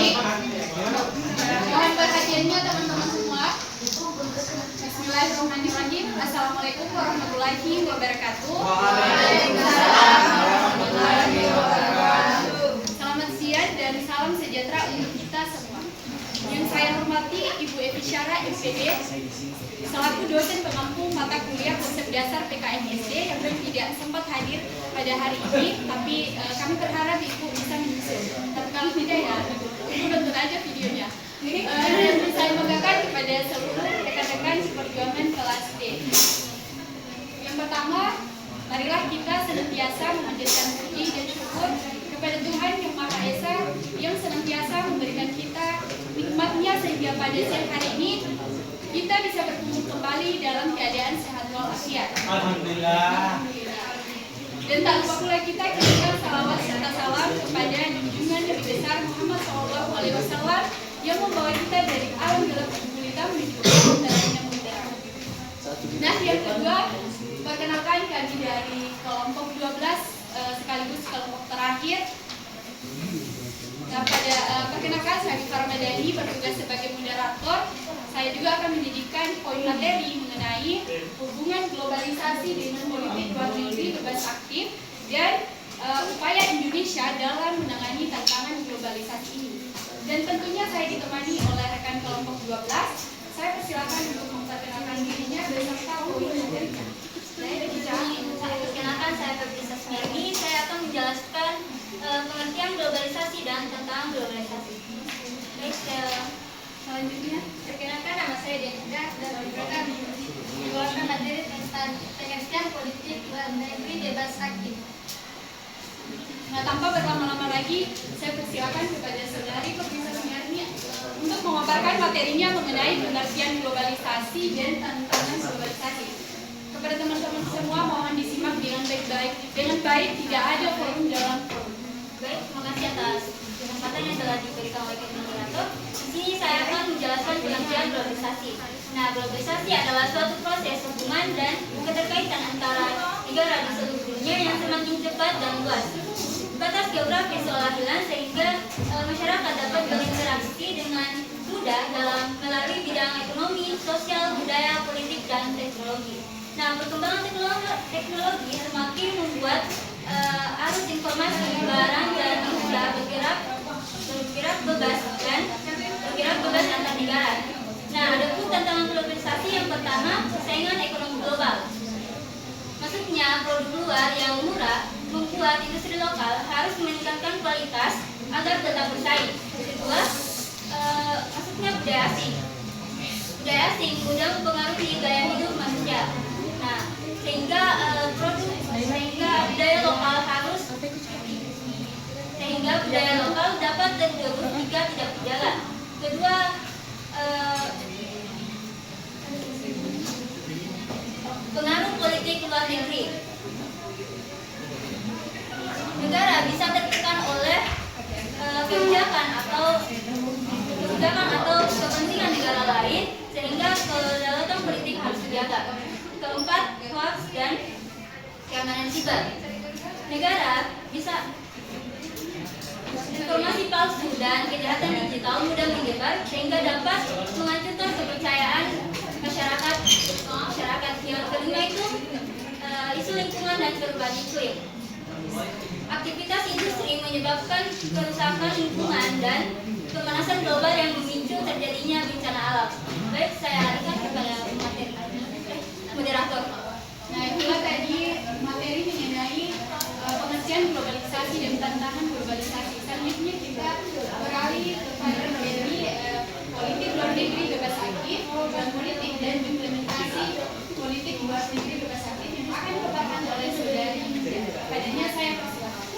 Baik. Mohon perhatiannya teman-teman semua. Bismillahirrahmanirrahim. Assalamualaikum warahmatullahi wabarakatuh. Waalaikumsalam warahmatullahi wabarakatuh. Selamat siang dan salam sejahtera untuk kita semua. Yang saya hormati Ibu Evi Syara, MPD, selaku dosen pengampu mata kuliah konsep dasar PKN SD yang tidak sempat hadir pada hari ini, tapi kami berharap Ibu bisa menyusul. Tapi kalau tidak ya, Ibu nonton aja videonya. Dan saya banggakan kepada seluruh rekan-rekan seperjuangan kelas D. Yang pertama, marilah kita senantiasa memanjatkan puji dan syukur kepada Tuhan Yang Maha Esa yang senantiasa memberikan kita nikmatnya sehingga pada siang hari ini kita bisa bertemu kembali dalam keadaan sehat walafiat. Alhamdulillah. Dan tak lupa pula kita kirimkan salawat serta salam kepada junjungan Nabi besar Muhammad SAW yang membawa kita dari alam gelap gulita menuju kebenaran yang mulia. Nah, yang kedua, perkenalkan kami dari kelompok 12 sekaligus kelompok terakhir. Nah, pada perkenalkan saya Farmadani bertugas sebagai moderator. Saya juga akan menjadikan poin materi mengenai hubungan globalisasi dengan politik luar negeri bebas aktif dan upaya Indonesia dalam menangani tantangan globalisasi ini. Dan tentunya saya ditemani oleh rekan kelompok 12. Saya persilakan untuk memperkenalkan dirinya beserta poin materinya. Perkenalkan, saya Febrisa Smerni. Saya akan menjelaskan pengertian globalisasi dan tantangan globalisasi. Baik, Selanjutnya, perkenalkan, nama saya Denida dan akan mengeluarkan materi tentang pengertian politik luar negeri bebas aktif. nah tanpa berlama-lama lagi, saya persilakan kepada saudari Febrisa Smerni untuk memaparkan materinya mengenai pengertian globalisasi dan tantangan globalisasi. Kepada teman-teman semua mohon disimak dengan baik-baik. Dengan baik, tidak ada forum dalam forum. Baik, terima kasih atas kesempatan yang telah diberikan oleh moderator. Di sini saya akan menjelaskan pengertian globalisasi. Nah, globalisasi adalah suatu proses hubungan dan keterkaitan antara negara di seluruh dunia yang semakin cepat dan luas. Batas geografis seolah hilang sehingga masyarakat dapat berinteraksi dengan mudah dalam melalui bidang ekonomi, sosial, budaya, politik, dan teknologi. Nah, perkembangan teknologi semakin membuat arus informasi barang dan mudah bergerak bebas antar negara. Nah, ada pun tantangan globalisasi yang pertama, persaingan ekonomi global. Maksudnya, produk luar yang murah membuat industri lokal harus meningkatkan kualitas agar tetap bersaing. Kedua, maksudnya budaya asing. Budaya asing mudah mempengaruhi gaya hidup manusia. Nah, sehingga budaya lokal dapat tergerus jika tidak berjalan. Kedua, pengaruh politik luar negeri. Negara bisa tertekan oleh kebijakan atau kepentingan negara lain sehingga kedaulatan politik harus dijaga. Keempat, hoax dan keamanan siber. Negara bisa informasi palsu dan kejahatan digital mudah menyebar sehingga dapat menghancurkan kepercayaan masyarakat. Yang kelima itu isu lingkungan dan perubahan iklim. Aktivitas industri menyebabkan kerusakan lingkungan dan pemanasan global yang memicu terjadinya bencana alam. Baik, saya alihkan kepada moderator. Nah, itulah tadi materi mengenai pengertian globalisasi dan tantangan globalisasi. Selanjutnya kita beralih kepada materi politik luar negeri bebas aktif dan politik dan implementasi politik luar negeri bebas aktif yang akan dipaparkan oleh saudari. Padanya saya persilakan.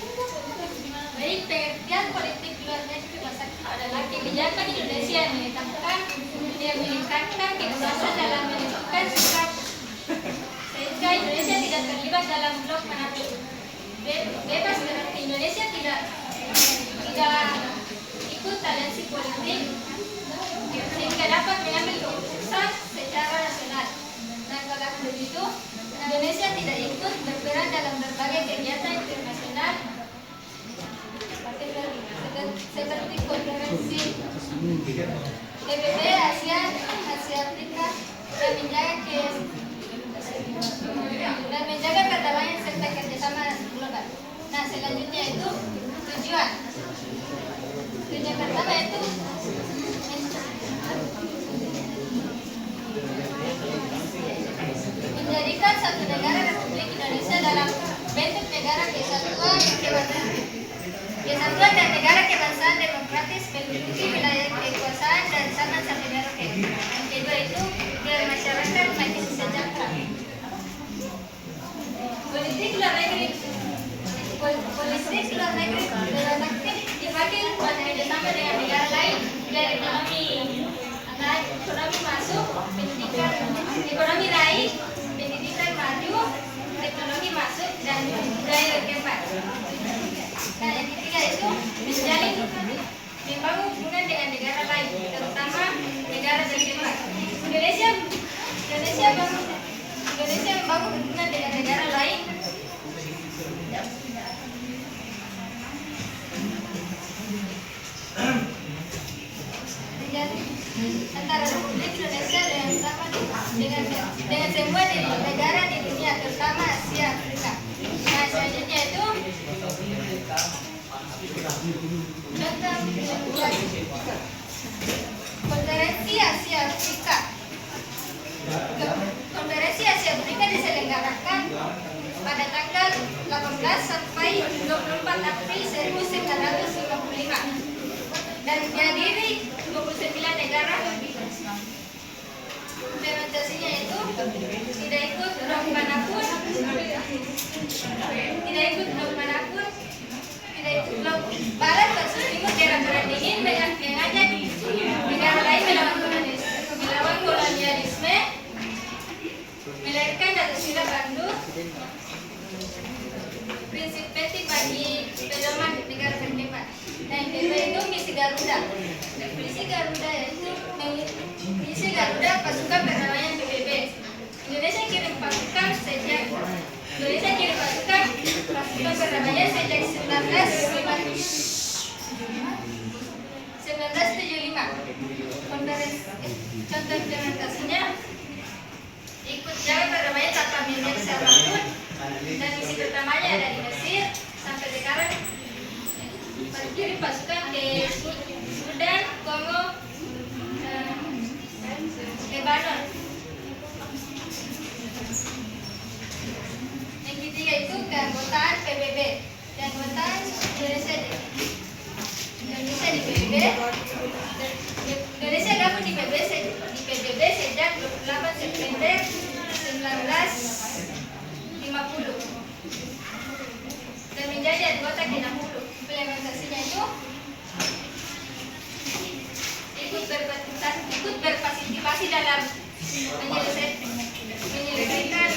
Baik, pengertian politik luar negeri bebas aktif adalah kebijakan Indonesia yang meningkatkan kebebasan dalam menentukan sikap sehingga Indonesia tidak terlibat dalam blok manapun. Bebas berarti Indonesia tidak ikut aliansi politik sehingga dapat mengambil keputusan secara nasional. Dan kalau begitu, Indonesia tidak ikut berperan dalam berbagai kegiatan internasional seperti konferensi PBB ASEAN, Asia Afrika dan menjaga perdamaian serta kerjasama global. Nah, selanjutnya itu tujuan. Tujuan pertama itu menjadikan satu negara Republik Indonesia dalam bentuk negara kesatuan dan negara kebangsaan demokratis meliputi wilayah kekuasaan dan Sabang sampai Merauke. Yang kedua itu biar masyarakat makin sejahtera. Politik luar negeri dipakai buat kerjasama dengan negara lain biar ekonomi masuk, ekonomi naik, pendidikan maju, teknologi masuk dan budaya berkembang. Nah, yang ketiga itu membangun hubungan dengan negara lain, terutama negara berkembang. Indonesia membangun hubungan dengan negara lain antara Republik Indonesia dengan semua negara di dunia, terutama Asia Afrika. Nah, selanjutnya itu Konferensi Asia Afrika. Konferensi Asia Afrika diselenggarakan pada tanggal 18 sampai 24 April 1955 dan dihadiri 29 negara. Implementasinya itu tidak ikut blok manapun, Barat versus Timur daerah perang dingin dengan mengajak negara lain melawan kolonialisme, melahirkan Pancasila Bandung, prinsip penting bagi pedoman negara berkembang. Nah, yang kedua itu misi Garuda. Misi Garuda pasukan perdamaian PBB. Indonesia kirim pasukan perdamaian sejak 1975. Contoh implementasinya ikut jaga perdamaian tanpa minyak siapapun, dan misi pertamanya dari Mesir sampai sekarang kirim pasukan ke Sudan, Kongo, Lebanon. Yang ketiga itu keanggotaan PBB. Keanggotaan Indonesia di PBB. Indonesia gabung di PBB sejak 28 September 1950 dan menjadi anggota ke-60. Implementasinya itu ikut berpartisipasi dalam menyelesaikan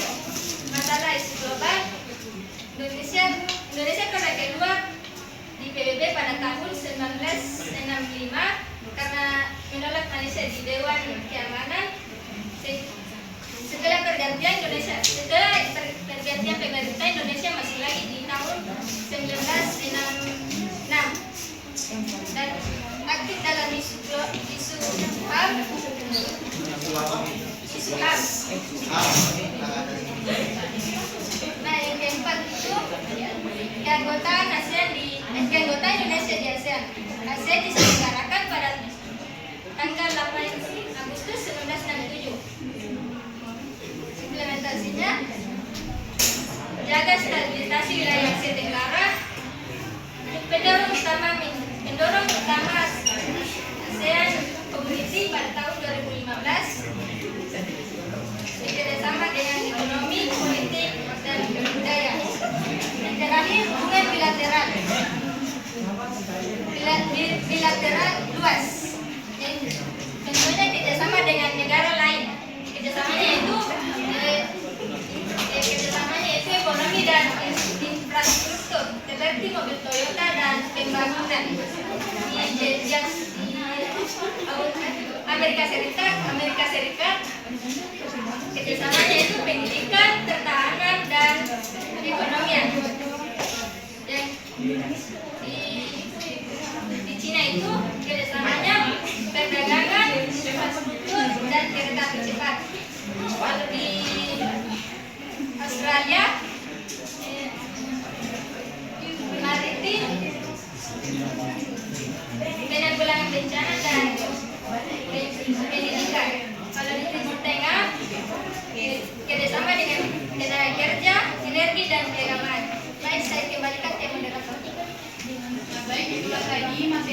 masalah isu global. Indonesia pernah kedua di PBB pada tahun 1965 karena menolak Malaysia di Dewan Keamanan. Setelah pergantian pemerintah Indonesia masih lagi di tahun 1966 dan aktif dalam isu HAM. Nah, yang keempat itu keanggotaan Indonesia di ASEAN. ASEAN diselenggarakan pada tanggal 8 Agustus 1967. Implementasinya jaga stabilitas wilayah Asia Tenggara, mendorong utama ASEAN Community pada tahun 2015, bekerjasama dengan ekonomi, politik, dan budaya. Dan terakhir, hubungan bilateral luas. Tentunya kerjasama dengan negara lain. Kerjasamanya itu ekonomi dan infrastruktur, seperti mobil Toyota dan pembangunan di Amerika Serikat. Kerjasamanya itu pendidikan, pertahanan, dan ekonomian. Yang di Cina itu kerjasama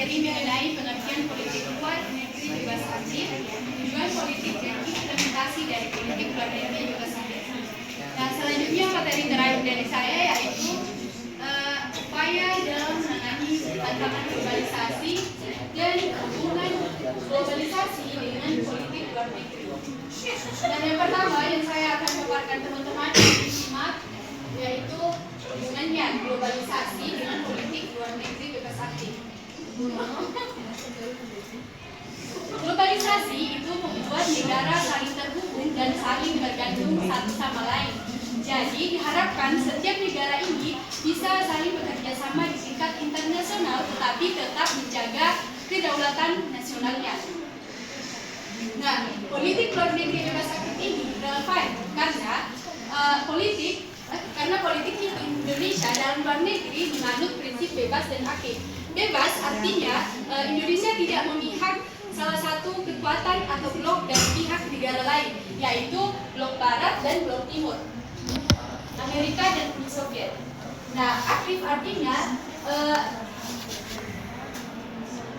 materi mengenai pengertian politik luar negeri bebas aktif, tujuan politik dan implementasi dari politik luar negeri bebas aktif. Nah, selanjutnya materi terakhir dari saya yaitu upaya dalam menangani tantangan globalisasi dan hubungan globalisasi dengan politik luar negeri. Dan yang pertama yang saya akan paparkan teman-teman simak yaitu hubungannya globalisasi dengan politik luar negeri bebas aktif. Globalisasi itu membuat negara saling terhubung dan saling bergantung satu sama lain. Jadi diharapkan setiap negara ini bisa saling bekerja sama di tingkat internasional tetapi tetap menjaga kedaulatan nasionalnya. Nah, politik luar negeri bebas aktif ini relevan karena politik di Indonesia dalam luar negeri menganut prinsip bebas dan aktif. Bebas artinya Indonesia tidak memihak salah satu kekuatan atau blok dari pihak negara lain, yaitu blok Barat dan blok Timur, Amerika dan Uni Soviet. Nah, aktif artinya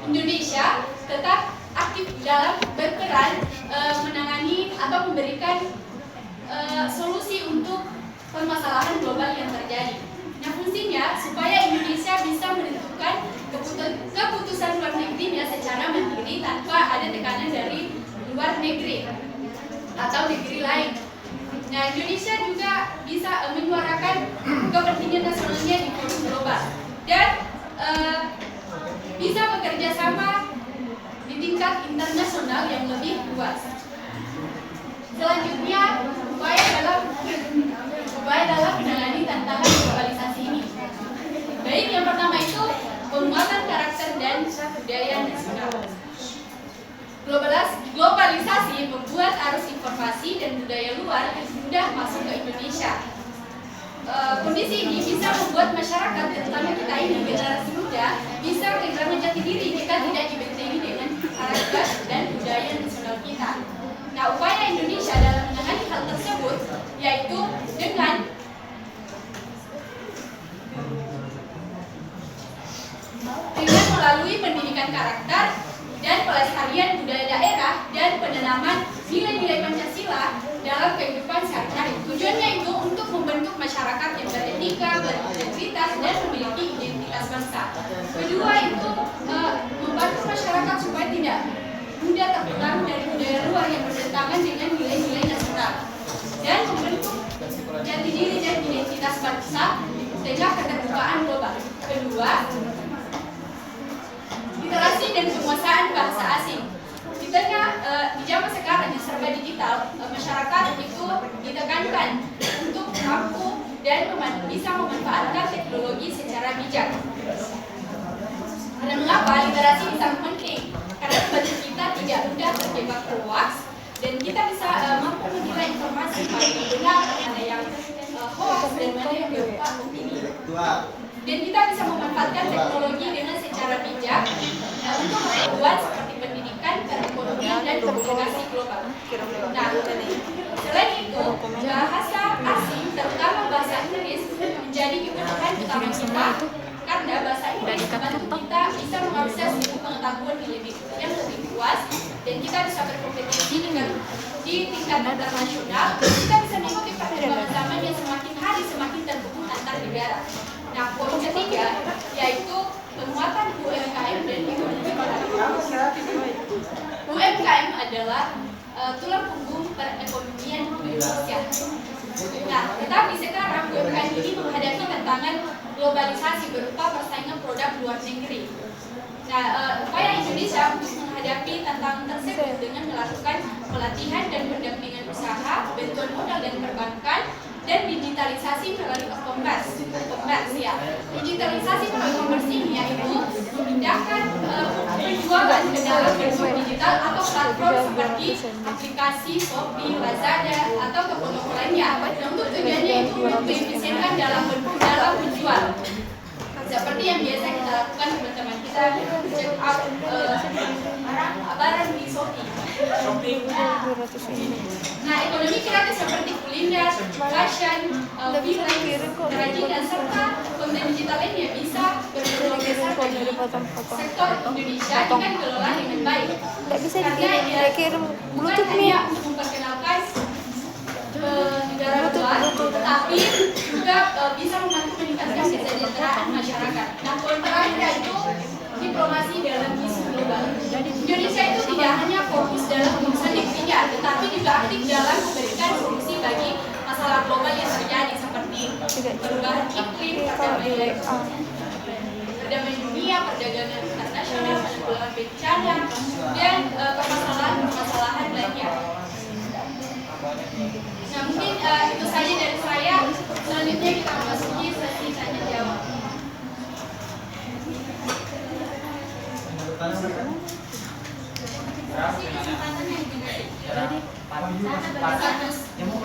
Indonesia tetap aktif dalam berperan menangani atau memberikan solusi untuk permasalahan global yang terjadi. Nah, fungsinya supaya Indonesia bisa menentukan keputusan luar negerinya secara mandiri tanpa ada tekanan dari luar negeri atau negeri lain. Nah, Indonesia juga bisa menyuarakan kepentingan nasionalnya di forum global dan bisa bekerja sama di tingkat internasional yang lebih luas. Selanjutnya, upaya dalam menangani tantangan globalisasi ini. Baik, yang pertama itu penguatan karakter dan budaya nasional. Globalisasi membuat arus informasi dan budaya luar mudah masuk ke Indonesia. Kondisi ini bisa membuat masyarakat, terutama kita ini generasi muda, bisa kehilangan jati diri jika tidak dibentengi dengan karakter dan budaya nasional kita. Nah, upaya Indonesia dalam menangani hal tersebut yaitu dengan melalui pendidikan karakter dan pelestarian budaya daerah dan penanaman nilai-nilai Pancasila dalam kehidupan sehari-hari. Tujuannya itu untuk membentuk masyarakat yang beretika, berintegritas, dan memiliki identitas bangsa. Kedua itu membantu masyarakat supaya tidak mudah terpengaruh dari budaya luar yang bertentangan dengan nilai-nilai nasional dan membentuk jati diri dan identitas bangsa dengan keterbukaan global. Kedua, literasi dan penguasaan bahasa asing. Di zaman sekarang yang serba digital, masyarakat itu ditekankan untuk mampu dan bisa memanfaatkan teknologi secara bijak. Karena mengapa literasi bisa penting? Karena membantu kita tidak mudah terjebak hoax dan kita bisa mampu menilai informasi mana yang benar, mana yang hoax dan mana yang berupa opini. Dan kita bisa memanfaatkan teknologi dengan secara bijak untuk keperluan seperti pendidikan, perekonomian, dan komunikasi global. Nah, selain itu, bahasa asing, terutama bahasa Inggris, menjadi kebutuhan utama kita karena bahasa Inggris membantu kita bisa mengakses pengetahuan yang lebih luas dan kita bisa berkompetisi di tingkat internasional. Kita bisa mengikuti perkembangan zaman yang semakin hari semakin terhubung antar negara. Nah, poin ketiga yaitu penguatan UMKM dan ekonomi kreatif. UMKM adalah tulang punggung perekonomian Indonesia. Nah, tetapi sekarang UMKM ini menghadapi tantangan globalisasi berupa persaingan produk luar negeri. Nah, upaya Indonesia untuk menghadapi tantangan tersebut dengan melakukan pelatihan dan pendampingan usaha, bantuan modal dan perbankan, dan digitalisasi melalui e-commerce ya. Digitalisasi melalui e-commerce ini yaitu memindahkan penjualan ke dalam bentuk digital atau platform seperti aplikasi Shopee, Lazada atau toko-toko lainnya. Nah, untuk tujuannya itu mengefisienkan dalam menjual. Seperti yang biasa kita lakukan teman-teman kita check out barang di Shopee. 200 ini. Nah, ekonomi kreatif seperti kuliner, fashion, film, kerajinan, serta konten digital lainnya bisa berpeluang besar bagi sektor Indonesia dengan dikelola dengan baik. Nggak bisa Karena dikirim bukan Bluetooth hanya nih. untuk memperkenalkan negara luar, tetapi juga bisa membantu meningkatkan kesejahteraan masyarakat. Nah, poin terakhir itu diplomasi dalam isu global. Indonesia itu tidak hanya fokus dalam urusan negerinya, tetapi juga aktif dalam memberikan solusi bagi masalah global yang terjadi seperti perubahan iklim, perdamaian dunia, perdagangan internasional, penanggulangan bencana, dan permasalahan-permasalahan lainnya. Nah, mungkin itu saja dari saya. Selanjutnya kita memasuki sesi tanya jawab.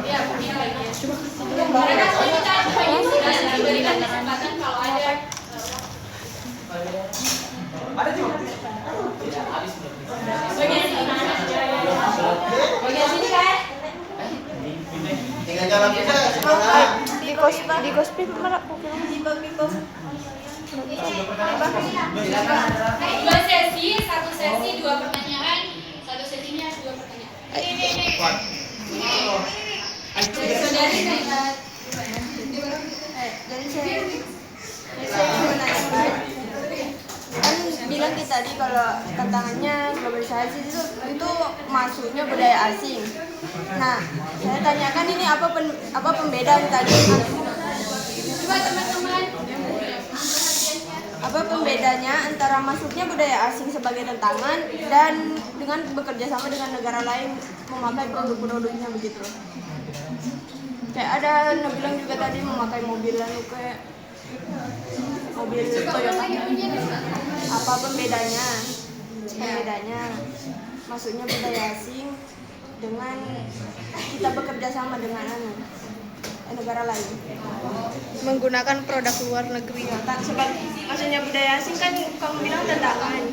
Ya, mungkin lagi. Mereka kita sudah diberikan kesempatan kalau ada. Bagian sini kan? Tinggal jalan kita semangat. Di cosplay mana Dua sesi, satu sesi dua pertanyaan, satu sesinya dua pertanyaan. Saudari Jadi saya mau nanya kan bilang kita tadi kalau tantangannya globalisasi itu masuknya budaya asing. Nah, saya tanyakan ini apa pembeda tadi? coba teman-teman. Apa pembedanya antara masuknya budaya asing sebagai tantangan dan dengan bekerja sama dengan negara lain memakai produk-produknya begitu? Kayak ada bilang juga tadi memakai mobilan kayak mobil Toyota. Apa pembedanya? Pembedanya masuknya budaya asing dengan kita bekerja sama dengan negara lain. menggunakan produk luar negeri. Sebab maksudnya budaya asing kan kamu bilang tantangan.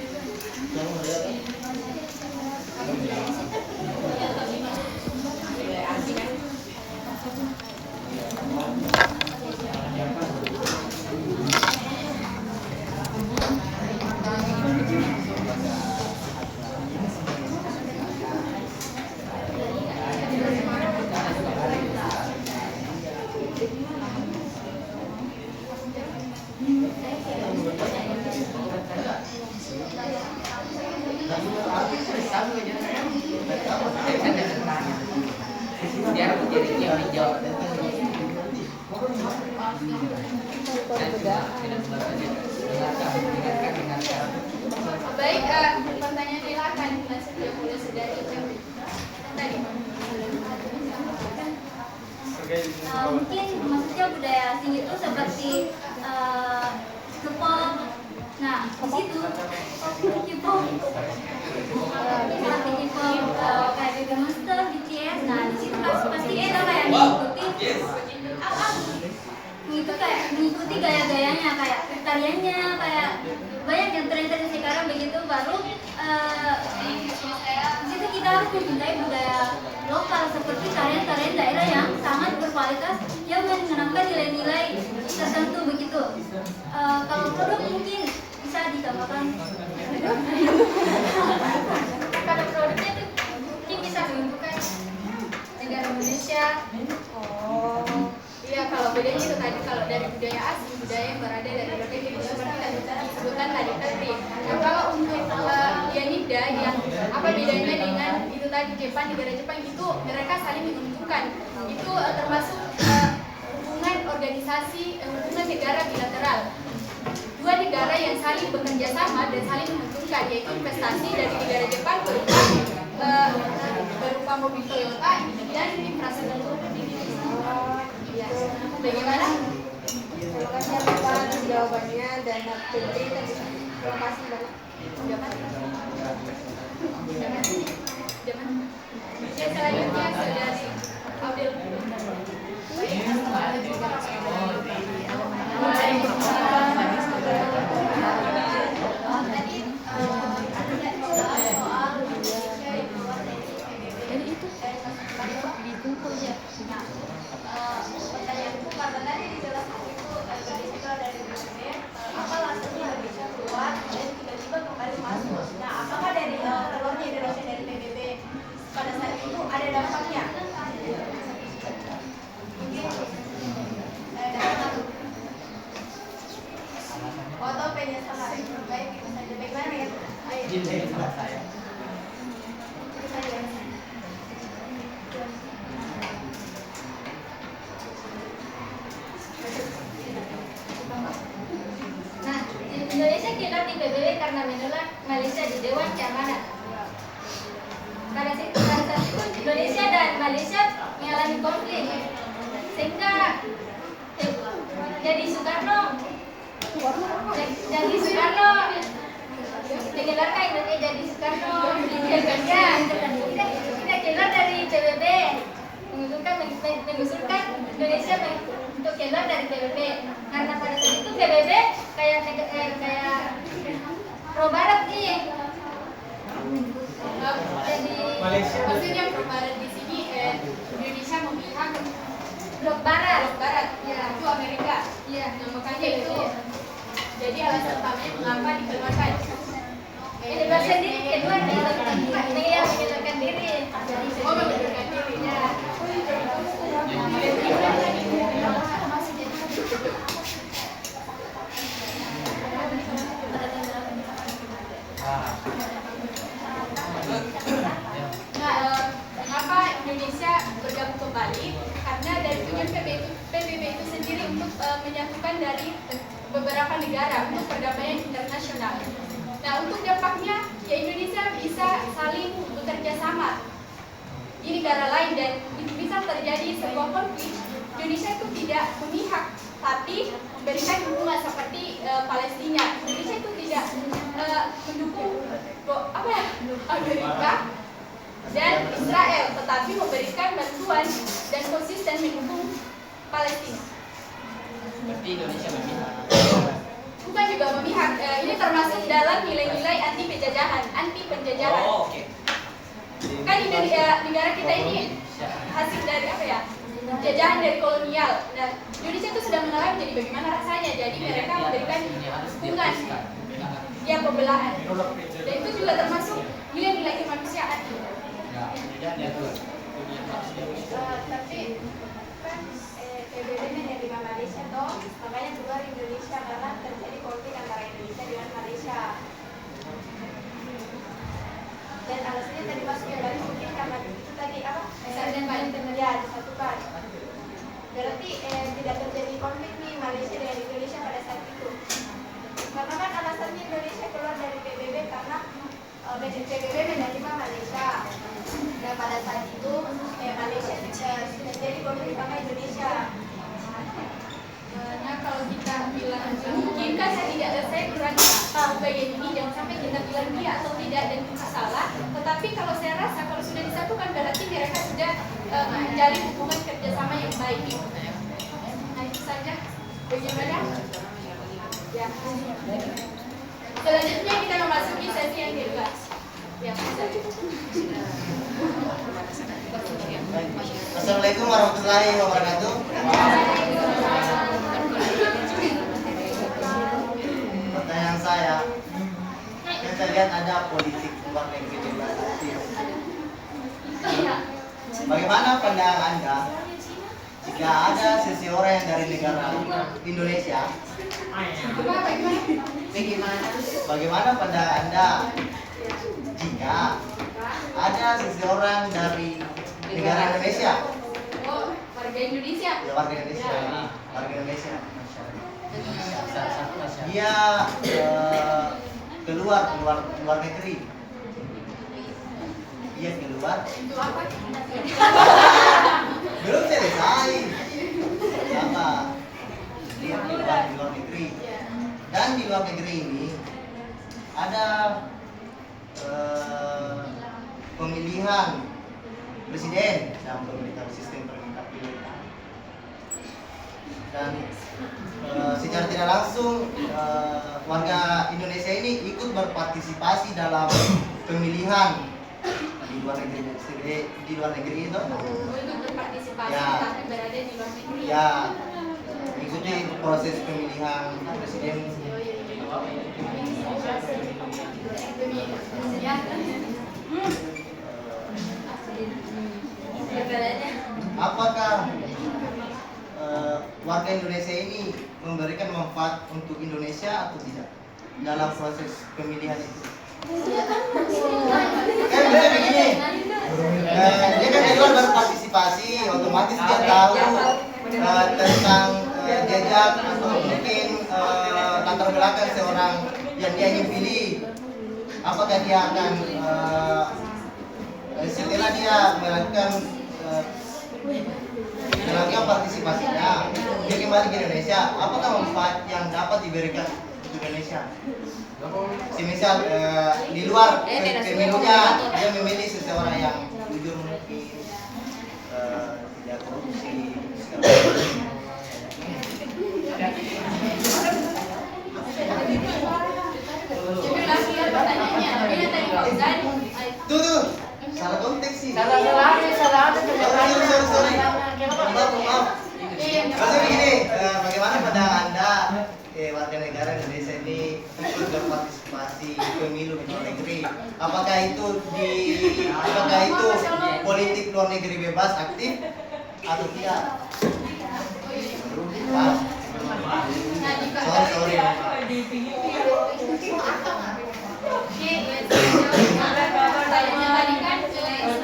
Baik, pertanyaan silakan. Yang mulai sedari tadi. Mungkin maksudnya budaya asing itu seperti K-pop. Nah, di situ K-pop seperti K-pop kayak Baby Monster, BTS. Nah, di situ pasti kita kayak mengikuti gaya-gayanya, kayak tariannya, kayak banyak yang tren-tren sekarang begitu. Baru di situ kita harus mencintai budaya lokal seperti tarian-tarian daerah yang sangat berkualitas yang menanamkan nilai-nilai tertentu begitu. Kalau produk mungkin bisa ditambahkan. Kalau produknya itu mungkin bisa menunjukkan negara Indonesia. Iya, kalau bedanya itu tadi kalau dari budaya asing, budaya yang berada dari luar negeri seperti tadi disebutkan tadi. Nah, kalau untuk Yanida yang apa bedanya dengan itu tadi Jepang, negara Jepang itu mereka saling menguntungkan. Itu termasuk hubungan organisasi, hubungan negara bilateral. Dua negara yang saling bekerja sama dan saling menguntungkan, yaitu investasi dari negara Jepang berupa mobil Toyota dan infrastruktur. Ya. Bagaimana? Terima kasih atas jawabannya dan update tadi. Terima kasih banyak. Jangan. Ya, selanjutnya saudari Audil. Nah, Indonesia kira di PBB karena menolak Malaysia di Dewan Keamanan. Pada saat itu Indonesia dan Malaysia mengalami konflik, sehingga jadi Soekarno mengeluarkan Indonesia jadi Soekarno tidak keluar dari PBB, mengusulkan Indonesia untuk keluar dari PBB karena pada saat itu PBB kayak pro barat nih. Jadi Maksudnya pro barat di sini Indonesia memihak blok barat, ya itu Amerika. ya. Nah, makanya itu jadi alasan utamanya mengapa dikeluarkan. Keluar sendiri, keluar mengeluarkan diri. Oh, mengundurkan diri. Ya. Nah, mengapa Indonesia bergabung kembali? Karena dari tujuan PBB itu sendiri untuk menyatukan dari beberapa negara untuk perdamaian internasional. Nah, untuk dampaknya, ya Indonesia bisa saling bekerja sama di negara lain dan bisa terjadi sebuah konflik. Indonesia itu tidak memihak, tapi memberikan dukungan seperti Palestina. Indonesia itu tidak mendukung Amerika dan Israel, tetapi memberikan bantuan dan konsisten mendukung Palestina. Berarti Indonesia memihak. Bukan juga memihak, ini termasuk dalam nilai-nilai anti penjajahan. Oh, oke. Kan negara kita ini hasil dari apa ya? Jajahan dari kolonial. Nah, Indonesia itu sudah mengalami, jadi bagaimana rasanya? Jadi mereka memberikan dukungan, ya pembelahan. Dan itu juga termasuk nilai-nilai kemanusiaan. Tapi kan PBB menerima Malaysia toh, makanya keluar Indonesia karena terjadi konflik antara Indonesia dengan Malaysia. Dan alasannya tadi masuk yang balik mungkin karena itu tadi apa? Dan balik Ya disatukan. Berarti tidak terjadi konflik nih Malaysia dengan Indonesia pada saat itu. Karena kan alasannya Indonesia keluar dari PBB karena PBB menerima Malaysia. Dan pada saat itu Malaysia sudah terjadi konflik sama Indonesia. Nah, kalau kita bilang mungkin kan saya kurang tahu bagian ini, jangan sampai kita bilang dia atau tidak dan itu salah. Tetapi kalau saya rasa kalau sudah disatukan berarti mereka sudah menjalin hubungan kerjasama yang baik. Nah, itu saja. Bagaimana? Ya. Selanjutnya kita memasuki sesi yang kedua. Ya, Assalamualaikum warahmatullahi wabarakatuh. Pertanyaan saya lihat ada politik luar negeri di aktif. Bagaimana pandangan Anda jika ada seseorang yang dari negara Indonesia? Bagaimana pandangan Anda jika ada seseorang dari negara Indonesia? Oh, warga Indonesia. Ya, warga Indonesia. Warga Indonesia. Dia keluar negeri. Dia keluar. Untuk apa? Belum selesai. Sama. Dia keluar di luar negeri. Dan di luar negeri ini ada pemilihan presiden dan pemerintahan sistem pemerintahan. Dan secara tidak langsung warga Indonesia ini ikut berpartisipasi dalam pemilihan di luar negeri itu. Untuk berpartisipasi Ya. tapi berada di luar negeri. Ya, ikuti proses pemilihan presiden. Apakah warga Indonesia ini memberikan manfaat untuk Indonesia atau tidak dalam proses pemilihan itu? Kan bisa begini. Dia kan di luar berpartisipasi, otomatis dia tahu tentang jejak atau mungkin latar belakang seorang yang dia ingin pilih. Apakah dia akan setelah dia melakukan partisipasinya, dia kembali ke Indonesia, apakah manfaat yang dapat diberikan untuk Indonesia? Semisal di luar pemilunya dia memilih seseorang yang jujur mungkin, tidak korupsi, Tuh, salah konteks sih. Salah. Sorry. Maaf. Maksudnya begini, bagaimana pandangan Anda warga negara Indonesia ini ikut berpartisipasi pemilu di luar negeri? Apakah itu politik luar negeri bebas aktif atau tidak? Maaf. Sorry.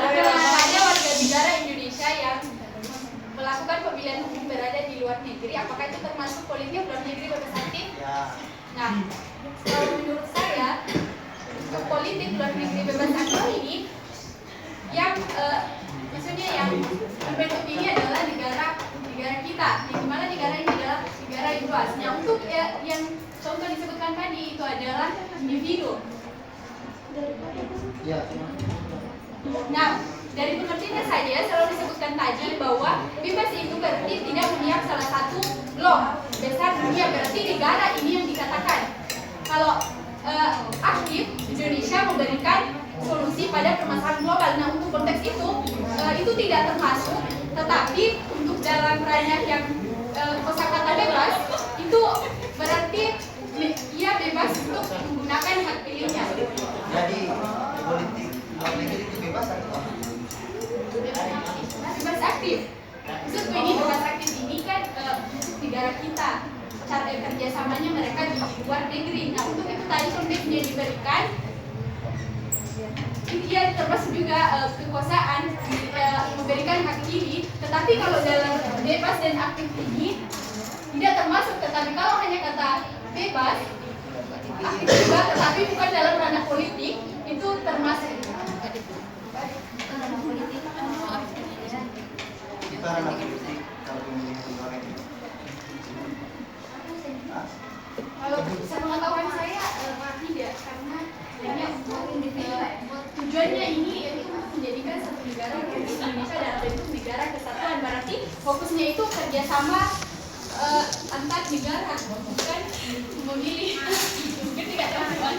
Ada warga negara Indonesia yang melakukan pemilihan umum berada di luar negeri, apakah itu termasuk politik luar negeri bebas aktif? Ya. Nah, kalau menurut saya politik luar negeri bebas aktif ini yang maksudnya yang membentuk ini adalah negara kita, di mana negara ini adalah negara yang luas. Nah, untuk yang contoh disebutkan tadi itu adalah individu. Ya. Nah, dari pengertiannya saja selalu disebutkan tadi bahwa bebas itu berarti tidak memihak salah satu blok besar dunia, berarti negara ini yang dikatakan. Kalau aktif, Indonesia memberikan solusi pada permasalahan global. Nah, untuk konteks itu tidak termasuk, tetapi untuk dalam ranah yang kosakata bebas itu berarti ia bebas untuk menggunakan hak pilihnya. Jadi politik luar negeri itu bebas atau apa? Bebas aktif. Maksudku ini bebas aktif ini kan untuk negara kita. Cara kerjasamanya mereka di luar negeri. Nah, untuk itu tadi konteksnya diberikan. Dia termasuk juga kekuasaan memberikan hak pilih. Tetapi kalau dalam bebas dan aktif ini tidak termasuk. Tetapi kalau hanya kata bebas, aktif juga, tetapi bukan dalam ranah politik, itu termasuk. Kita ranah politik kalau pemilih luar negeri. Kalau sepengetahuan saya tidak, karena tujuannya ini yaitu menjadikan satu negara yaitu Indonesia dalam bentuk negara kesatuan. Berarti fokusnya itu kerjasama antar negara, bukan memilih. Mungkin tidak teman-teman.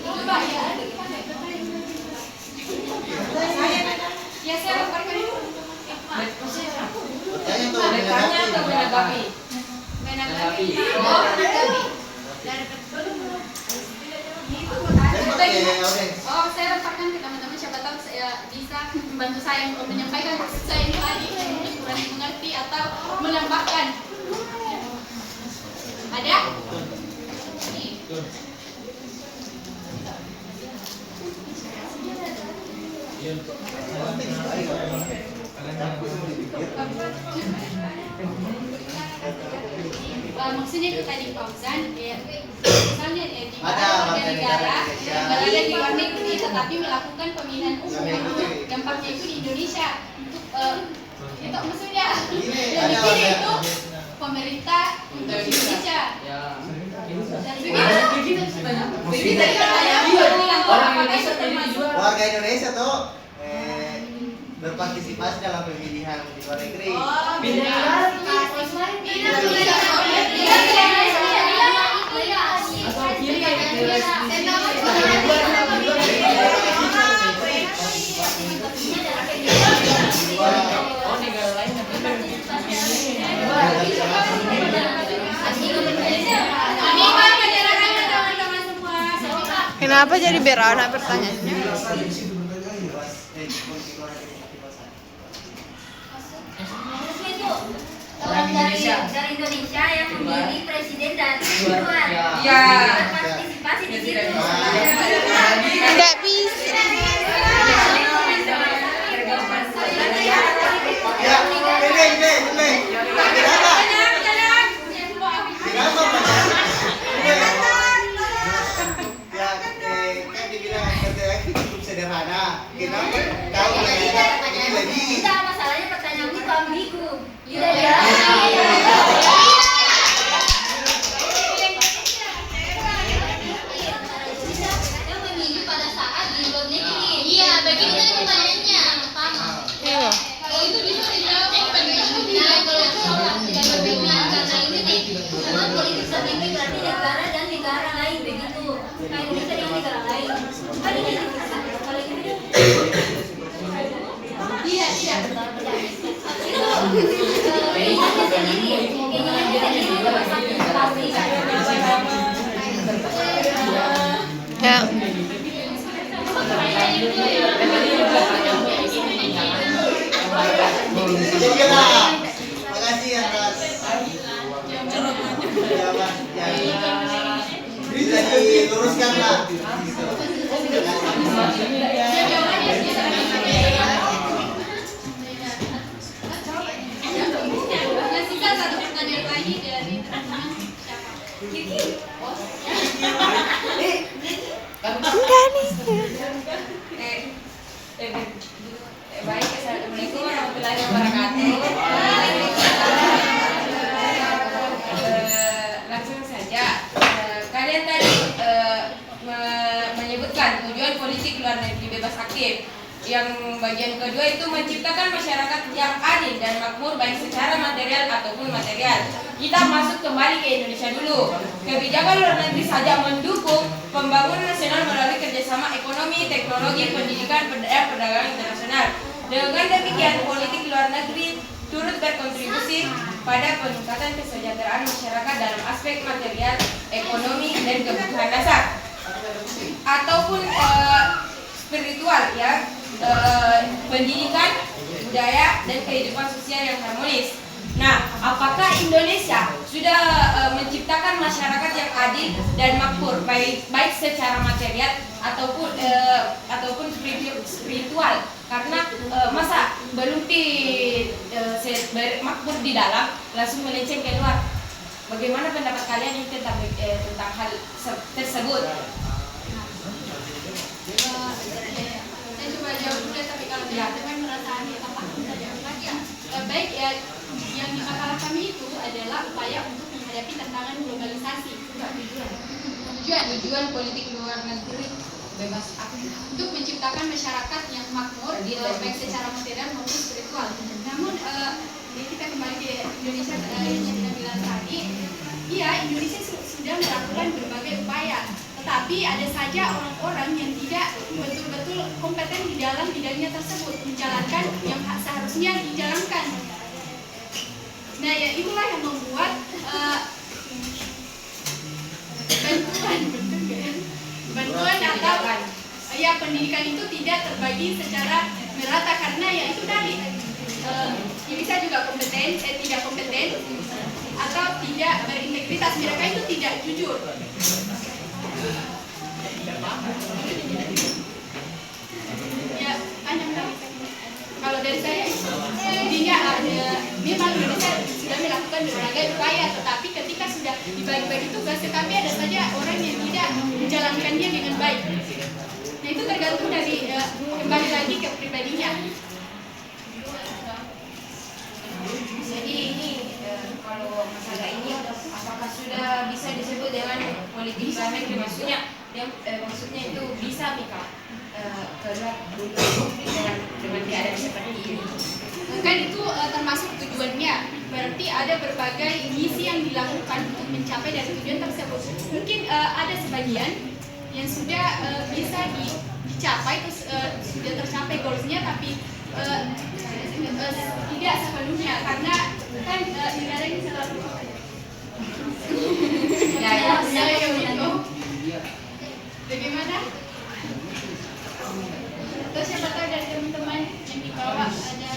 Coba ya. Ya saya laporkan dulu. Bertanya tuh Menanggapi. Menanggapi. Oh, saya letakkan ke teman-teman, siapa tahu saya bisa membantu saya menyampaikan maksud saya ini tadi mungkin kurang dimengerti atau menambahkan. Ada? Maksudnya itu tadi Fauzan, misalnya di warga negara yang berada di luar negeri tetapi melakukan pemilihan umum, dampaknya itu di Indonesia. Untuk itu maksudnya yang dipilih itu pemerintah untuk Indonesia. Warga Indonesia tuh berpartisipasi dalam pemilihan di luar negeri. Kenapa Kenapa jadi berana pertanyaannya? Maksudnya itu orang dari Indonesia yang memilih presiden dari luar. Iya. Berpartisipasi di situ. Nggak bisa. Ya, ini. Kan dibilang kerja cukup sederhana. Kenapa kau ini lagi? Kita masalahnya pertanyaan itu ambigu. Yang memilih pada saat di luar negeri. Iya, begitu tadi pertanyaannya. Pertama. Iya. Kalau itu bisa dijawab nah, kalau itu tidak berpilihan karena ini nih, memang politik strategi berarti negara dan negara lain begitu. Nah, Indonesia dengan negara lain. Kan ini kalau ini tidak. Indonesia sendiri, Indonesia sendiri berpartisipasi. Ya. Makasih atas jawaban yang bisa diluruskan lah. Nah, sisa satu pertanyaan lagi dari teman-teman siapa? Enggak nih. Baik, assalamualaikum warahmatullahi wabarakatuh. Langsung saja, kalian tadi menyebutkan tujuan politik luar negeri bebas aktif. Yang bagian kedua itu menciptakan masyarakat yang adil dan makmur baik secara material ataupun material. Kita masuk kembali ke Indonesia dulu. Kebijakan luar negeri saja mendukung pembangunan nasional melalui kerjasama ekonomi, teknologi, pendidikan, dan perdagangan internasional. Dengan demikian, politik luar negeri turut berkontribusi pada peningkatan kesejahteraan masyarakat dalam aspek material, ekonomi, dan kebutuhan dasar ataupun spiritual, ya, pendidikan, budaya, dan kehidupan sosial yang harmonis. Nah, apakah Indonesia sudah menciptakan masyarakat yang adil dan makmur baik secara material ataupun spiritual? Karena masa belum makmur di dalam langsung melenceng keluar. Bagaimana pendapat kalian ini tentang hal tersebut? Saya coba jawab dulu, tapi kalau teman-teman merasa aneh apa bisa jawab lagi ya. Baik ya, yang di makalah kami itu adalah upaya untuk menghadapi tantangan globalisasi. Tujuan politik luar negeri bebas aktif Untuk menciptakan masyarakat yang makmur, baik secara material maupun spiritual. Namun kita kembali ke Indonesia yang kita bilang tadi, iya Indonesia sudah melakukan berbagai upaya. Tetapi ada saja orang-orang yang tidak betul-betul kompeten di dalam bidangnya tersebut, menjalankan yang seharusnya dijalankan. Nah, ya itulah yang membuat bantuan atau ya pendidikan itu tidak terbagi secara merata karena ya itu tadi bisa juga tidak kompeten atau tidak berintegritas, mereka itu tidak jujur. Ya, panjang kali. Kalau dari saya, intinya memang Indonesia sudah melakukan berbagai upaya, tetapi ketika sudah dibagi-bagi tugas, tetapi ada saja orang yang tidak menjalankannya dengan baik. Nah, itu tergantung dari kembali lagi ke pribadinya. Jadi ini kalau masalah ini apakah sudah bisa disebut dengan politik luar negeri? Maksudnya itu bisa Mika keluar dengan keadaan seperti ini. Kan itu termasuk tujuannya. Berarti ada berbagai misi yang dilakukan untuk mencapai dari tujuan tersebut. Mungkin ada sebagian yang sudah bisa dicapai, terus sudah tercapai goalsnya, tapi tidak sepenuhnya karena kan negara ini selalu Bagaimana? Terus siapa tahu dari teman-teman yang di bawah ada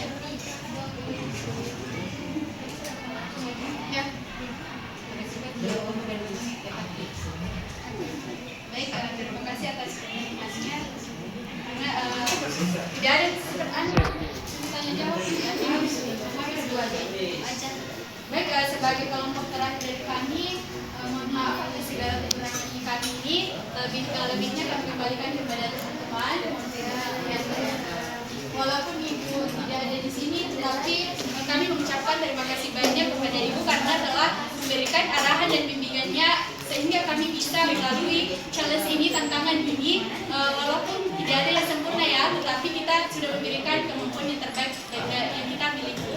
ya. Baik, terima kasih atas informasinya. Karena tidak ada sebenarnya tanya jawab harus dua aja. Baik, sebagai kelompok terakhir dari kami, mohon maaf atas segala kekurangan kami ini. Lebihnya kami kembalikan kepada teman-teman. Walaupun ibu tidak ada di sini, tetapi kami mengucapkan terima kasih banyak kepada ibu karena telah memberikan arahan dan bimbingannya sehingga kami bisa melalui challenge ini, tantangan ini. Walaupun tidak ada yang sempurna ya, tetapi kita sudah memberikan kemampuan yang terbaik yang kita miliki.